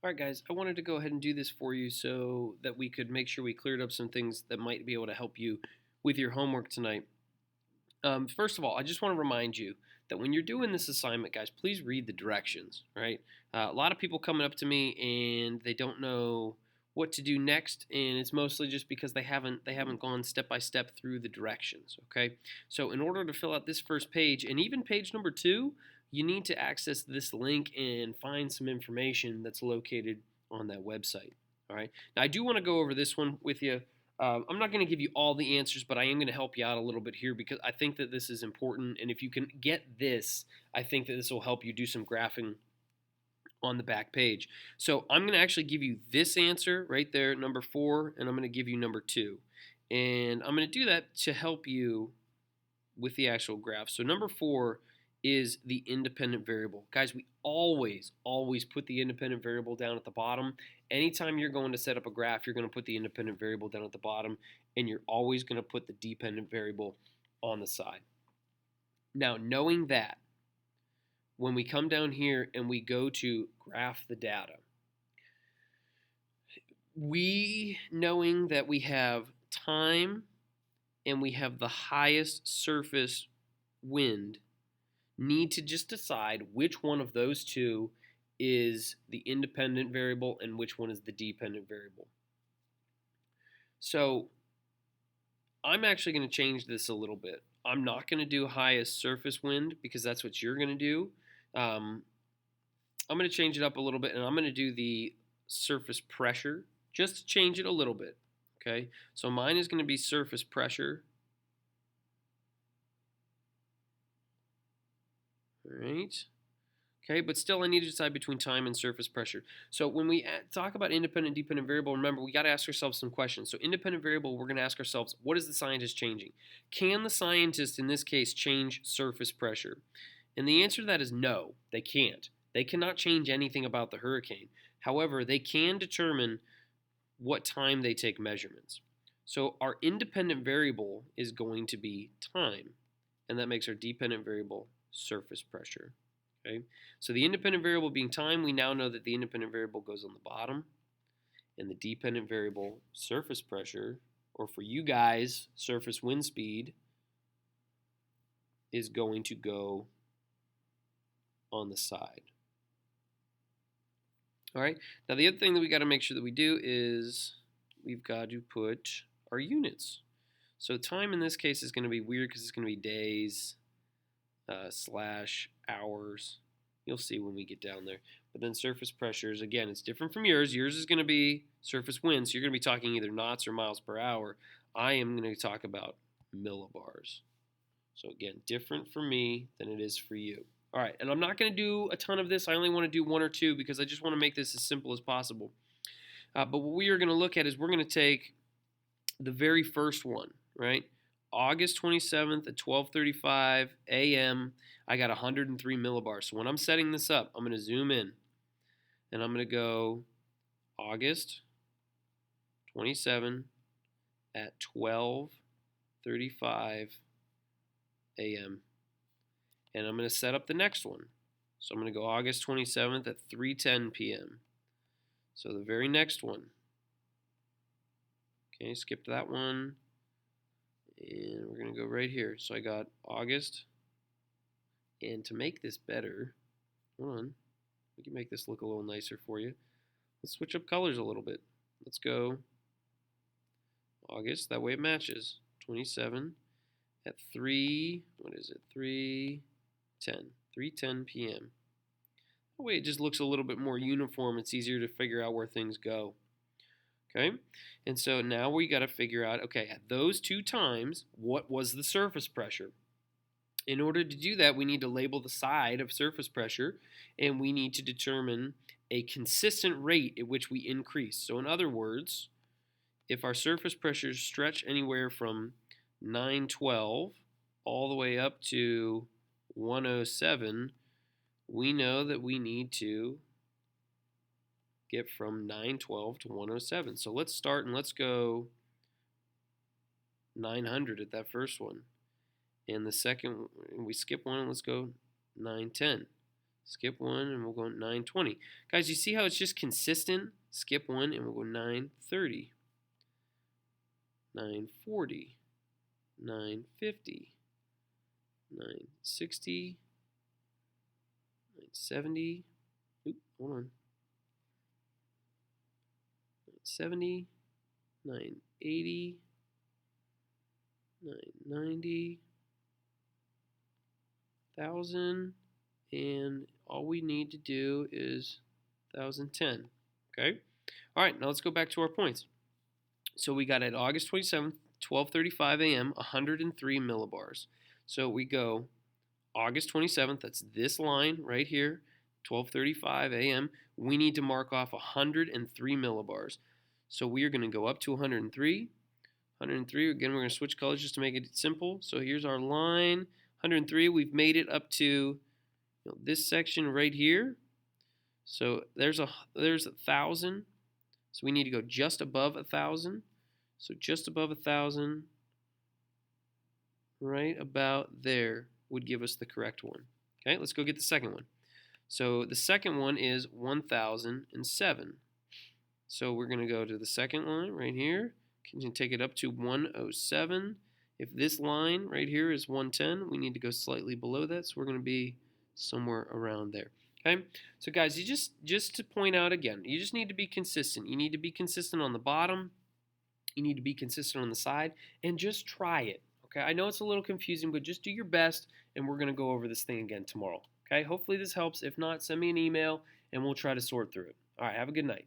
All right, guys, I wanted to go ahead and do this for you so that we could make sure we cleared up some things that might be able to help you with your homework tonight. First of all, I just want to remind you that when you're doing this assignment, guys, please read the directions, right? A lot of people coming up to me and they don't know what to do next, and it's mostly just because they haven't gone step by step through the directions, okay? So in order to fill out this first page and even page number 2, you need to access this link and find some information that's located on that website. All right. Now I do want to go over this one with you. I'm not going to give you all the answers, but I am going to help you out a little bit here because I think that this is important. And if you can get this, I think that this will help you do some graphing on the back page. So I'm going to actually give you this answer right there, number 4, and I'm going to give you number 2. And I'm going to do that to help you with the actual graph. So number 4 is the independent variable. Guys, we always put the independent variable down at the bottom. Anytime you're going to set up a graph, you're going to put the independent variable down at the bottom, and you're always going to put the dependent variable on the side. Now, knowing that, when we come down here and we go to graph the data, knowing that we have time and we have the highest surface wind, need to just decide which one of those two is the independent variable and which one is the dependent variable. So I'm actually going to change this a little bit. I'm not going to do highest surface wind because that's what you're going to do. I'm going to change it up a little bit, and I'm going to do the surface pressure just to change it a little bit. Okay, so mine is going to be surface pressure. All right. Okay, but still I need to decide between time and surface pressure. So when we talk about independent and dependent variable, remember we got to ask ourselves some questions. So independent variable, we're going to ask ourselves, what is the scientist changing? Can the scientist in this case change surface pressure? And the answer to that is no, they can't. They cannot change anything about the hurricane. However, they can determine what time they take measurements. So our independent variable is going to be time, and that makes our dependent variable surface pressure. Okay, so the independent variable being time, we now know that the independent variable goes on the bottom, and the dependent variable surface pressure, or for you guys, surface wind speed, is going to go on the side. All right, now the other thing that we got to make sure that we do is we've got to put our units. So time in this case is going to be weird because it's going to be days slash hours. You'll see when we get down there. But then surface pressures, again, it's different from yours. Yours is going to be surface wind, so you're going to be talking either knots or miles per hour. I am going to talk about millibars. So again, different for me than it is for you. All right, and I'm not going to do a ton of this. I only want to do 1 or 2 because I just want to make this as simple as possible. But what we are going to look at is we're going to take the very first one, right? August 27th at 12:35 a.m. I got 103 millibars. So when I'm setting this up, I'm going to zoom in, and I'm going to go August 27 at 12:35 a.m. And I'm going to set up the next one. So I'm going to go August 27th at 3:10 p.m. So the very next one. Okay, skip that one. And we're going to go right here. So I got August. And to make this better, hold on, we can make this look a little nicer for you. Let's switch up colors a little bit. Let's go August, that way it matches. 27 at 3:10 p.m. That way it just looks a little bit more uniform. It's easier to figure out where things go. Okay, and so now we got to figure out, okay, at those 2 times, what was the surface pressure? In order to do that, we need to label the side of surface pressure, and we need to determine a consistent rate at which we increase. So in other words, if our surface pressures stretch anywhere from 912 all the way up to 107, we know that we need to get from 912 to 107. So let's start and let's go 900 at that first one. And the second, we skip one, let's go 910. skip 1, and we'll go 920. Guys, you see how it's just consistent? Skip 1, and we'll go 930, 940, 950, 960, 970. Oop, hold on. 970, 980, 990, 1,000, and all we need to do is 1,010. Okay? All right, now let's go back to our points. So we got at August 27th, 12:35 a.m., 103 millibars. So we go August 27th, that's this line right here, 12:35 a.m. We need to mark off 103 millibars. So we are going to go up to 103. 103, again, we're going to switch colors just to make it simple. So here's our line. 103, we've made it up to this section right here. So there's 1,000. So we need to go just above 1,000. So just above 1,000, right about there, would give us the correct one. Okay, let's go get the second one. So the second one is 1,007. So we're going to go to the second line right here. Can you take it up to 107? If this line right here is 110, we need to go slightly below that. So we're going to be somewhere around there. Okay, so guys, you just to point out again, you just need to be consistent. You need to be consistent on the bottom. You need to be consistent on the side, and just try it. Okay, I know it's a little confusing, but just do your best, and we're going to go over this thing again tomorrow. Okay, hopefully this helps. If not, send me an email, and we'll try to sort through it. All right, have a good night.